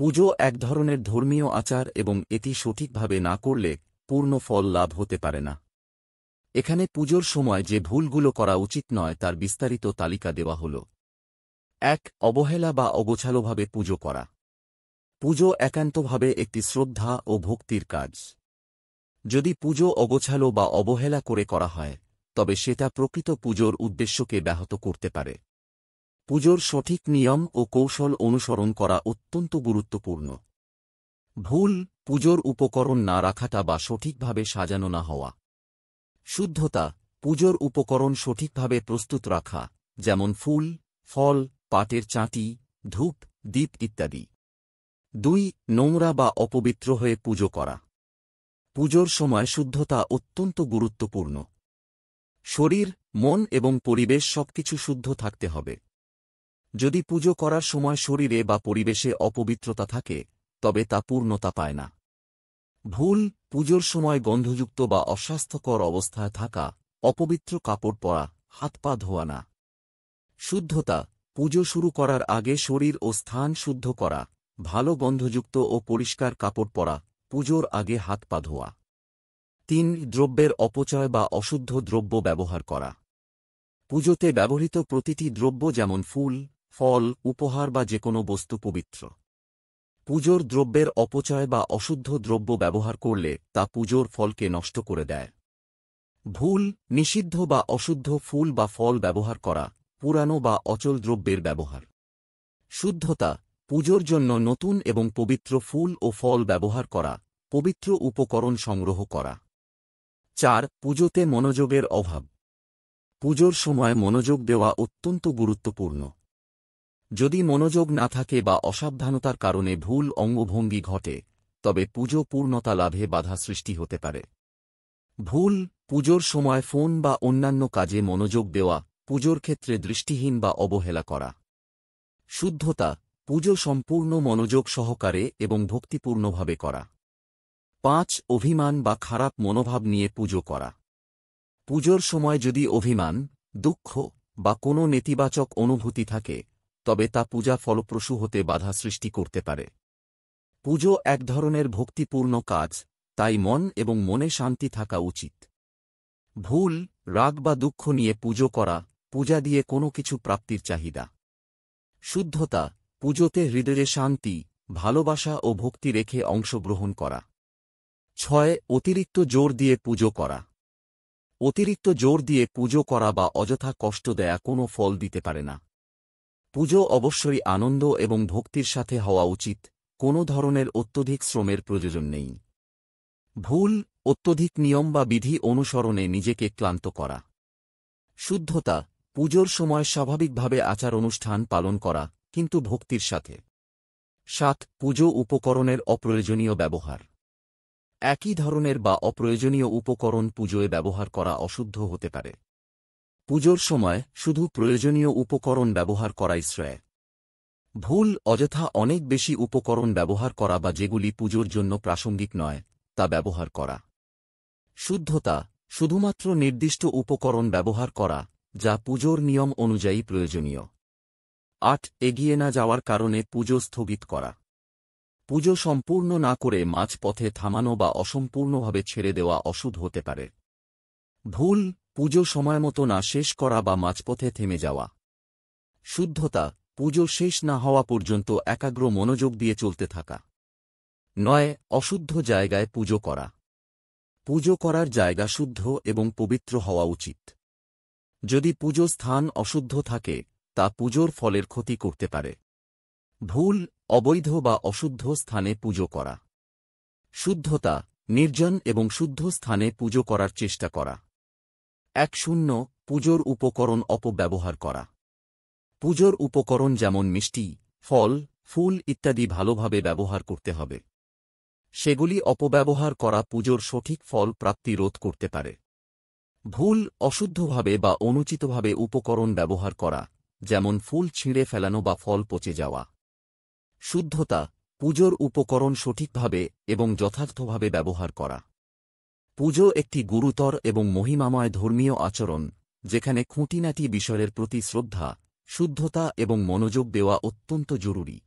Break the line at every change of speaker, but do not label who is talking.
পুজো এক ধরনের ধর্মীয় আচার এবং এটি সঠিকভাবে না করলে পূর্ণ ফল লাভ হতে পারে না। এখানে পুজোর সময় যে ভুলগুলো করা উচিত নয় তার বিস্তারিত তালিকা দেওয়া হল। ১. অবহেলা বা অগোছালোভাবে পুজো করা। পুজো একান্তভাবে একটি শ্রদ্ধা ও ভক্তির কাজ। যদি পুজো অগোছালো বা অবহেলা করে করা হয় তবে সেটা প্রকৃত পুজোর উদ্দেশ্যকে ব্যাহত করতে পারে। পুজোর সঠিক নিয়ম ও কৌশল অনুসরণ করা অত্যন্ত গুরুত্বপূর্ণ। ভুল: পুজোর উপকরণ না রাখাটা বা সঠিকভাবে সাজানো না হওয়া। শুদ্ধতা: পুজোর উপকরণ সঠিকভাবে প্রস্তুত রাখা, যেমন ফুল, ফল, পাটের চাটি, ধূপ, দীপ ইত্যাদি। ২. নোংরা বা অপবিত্র হয়ে পুজো করা। পুজোর সময় শুদ্ধতা অত্যন্ত গুরুত্বপূর্ণ। শরীর, মন এবং পরিবেশ সবকিছু শুদ্ধ থাকতে হবে। যদি পুজো করার সময় শরীরে বা পরিবেশে অপবিত্রতা থাকে তবে তা পূর্ণতা পায় না। ভুল: পুজোর সময় গন্ধযুক্ত বা অস্বাস্থ্যকর অবস্থায় থাকা, অপবিত্র কাপড় পরা, হাত পা ধোয়া না। শুদ্ধতা: পুজো শুরু করার আগে শরীর ও স্থান শুদ্ধ করা, ভালো গন্ধযুক্ত ও পরিষ্কার কাপড় পরা, পুজোর আগে হাত পা ধোয়া। ৩. দ্রব্যের অপচয় বা অশুদ্ধ দ্রব্য ব্যবহার করা। পুজোতে ব্যবহৃত প্রতিটি দ্রব্য যেমন ফুল, ফল, উপহার বা যেকোনো বস্তু পবিত্র। পুজোর দ্রব্যের অপচয় বা অশুদ্ধ দ্রব্য ব্যবহার করলে তা পুজোর ফলকে নষ্ট করে দেয়। ভুল: নিষিদ্ধ বা অশুদ্ধ ফুল বা ফল ব্যবহার করা, পুরানো বা অচল দ্রব্যের ব্যবহার। শুদ্ধতা: পুজোর জন্য নতুন এবং পবিত্র ফুল ও ফল ব্যবহার করা, পবিত্র উপকরণ সংগ্রহ করা। ৪. পুজোতে মনোযোগের অভাব। পুজোর সময় মনোযোগ দেওয়া অত্যন্ত গুরুত্বপূর্ণ। যদি মনোযোগ না থাকে বা অসাবধানতার কারণে ভুল অঙ্গভঙ্গি ঘটে তবে পুজো পূর্ণতা লাভে বাধা সৃষ্টি হতে পারে। ভুল: পুজোর সময় ফোন বা অন্যান্য কাজে মনোযোগ দেওয়া, পুজোর ক্ষেত্রে দৃষ্টিহীন বা অবহেলা করা। শুদ্ধতা: পুজো সম্পূর্ণ মনোযোগ সহকারে এবং ভক্তিপূর্ণভাবে করা। ৫. অভিমান বা খারাপ মনোভাব নিয়ে পুজো করা। পুজোর সময় যদি অভিমান, দুঃখ বা কোনো নেতিবাচক অনুভূতি থাকে তবে তা পূজা ফলপ্রসূ হতে বাধা সৃষ্টি করতে পারে। পুজো এক ধরনের ভক্তিপূর্ণ কাজ, তাই মন এবং মনে শান্তি থাকা উচিত। ভুল: রাগ বা দুঃখ নিয়ে পুজো করা, পূজা দিয়ে কোনো কিছু প্রাপ্তির চাহিদা। শুদ্ধতা: পুজোতে হৃদয়ে শান্তি, ভালোবাসা ও ভক্তি রেখে অংশগ্রহণ করা। ৬. অতিরিক্ত জোর দিয়ে পুজো করা। অতিরিক্ত জোর দিয়ে পুজো করা বা অযথা কষ্ট দেয়া কোনো ফল দিতে পারে না। পুজো অবশ্যই আনন্দ এবং ভক্তির সাথে হওয়া উচিত, কোনো ধরনের অত্যধিক শ্রমের প্রয়োজন নেই। ভুল: অত্যধিক নিয়ম বা বিধি অনুসরণে নিজেকে ক্লান্ত করা। শুদ্ধতা: পুজোর সময় স্বাভাবিকভাবে আচার অনুষ্ঠান পালন করা, কিন্তু ভক্তির সাথে। ৭. পুজো উপকরণের অপ্রয়োজনীয় ব্যবহার। একই ধরনের বা অপ্রয়োজনীয় উপকরণ পুজোয় ব্যবহার করা অশুদ্ধ হতে পারে। পুজোর সময় শুধু প্রয়োজনীয় উপকরণ ব্যবহার করাই শ্রেয়। ভুল: অযথা অনেক বেশি উপকরণ ব্যবহার করা বা যেগুলি পুজোর জন্য প্রাসঙ্গিক নয় তা ব্যবহার করা। শুদ্ধতা: শুধুমাত্র নির্দিষ্ট উপকরণ ব্যবহার করা যা পুজোর নিয়ম অনুযায়ী প্রয়োজনীয়। ৮. এগিয়ে না যাওয়ার কারণে পুজো স্থগিত করা। পুজো সম্পূর্ণ না করে মাঝপথে থামানো বা অসম্পূর্ণভাবে ছেড়ে দেওয়া অশুভ হতে পারে। ভুল: পুজো সময়মতো না শেষ করা বা মাঝপথে থেমে যাওয়া। শুদ্ধতা: পুজো শেষ না হওয়া পর্যন্ত একাগ্র মনোযোগ দিয়ে চলতে থাকা। ৯. অশুদ্ধ জায়গায় পুজো করা। পুজো করার জায়গা শুদ্ধ এবং পবিত্র হওয়া উচিত। যদি পুজো স্থান অশুদ্ধ থাকে তা পুজোর ফলের ক্ষতি করতে পারে। ভুল: অবৈধ বা অশুদ্ধ স্থানে পুজো করা। শুদ্ধতা: নির্জন এবং শুদ্ধ স্থানে পুজো করার চেষ্টা করা। ১. পুজোর উপকরণ অপব্যবহার করা। পুজোর উপকরণ যেমন মিষ্টি, ফল, ফুল ইত্যাদি ভালোভাবে ব্যবহার করতে হবে। সেগুলি অপব্যবহার করা পুজোর সঠিক ফল প্রাপ্তি রোধ করতে পারে। ভুল: অশুদ্ধভাবে বা অনুচিতভাবে উপকরণ ব্যবহার করা, যেমন ফুল ছিঁড়ে ফেলানো বা ফল পচে যাওয়া। শুদ্ধতা: পুজোর উপকরণ সঠিকভাবে এবং যথার্থভাবে ব্যবহার করা। পুজো একটি গুরুতর এবং মহিমাময় ধর্মীয় আচরণ, যেখানে খুঁটিনাটি বিষয়ের প্রতি শ্রদ্ধা, শুদ্ধতা এবং মনোযোগ দেওয়া অত্যন্ত জরুরি।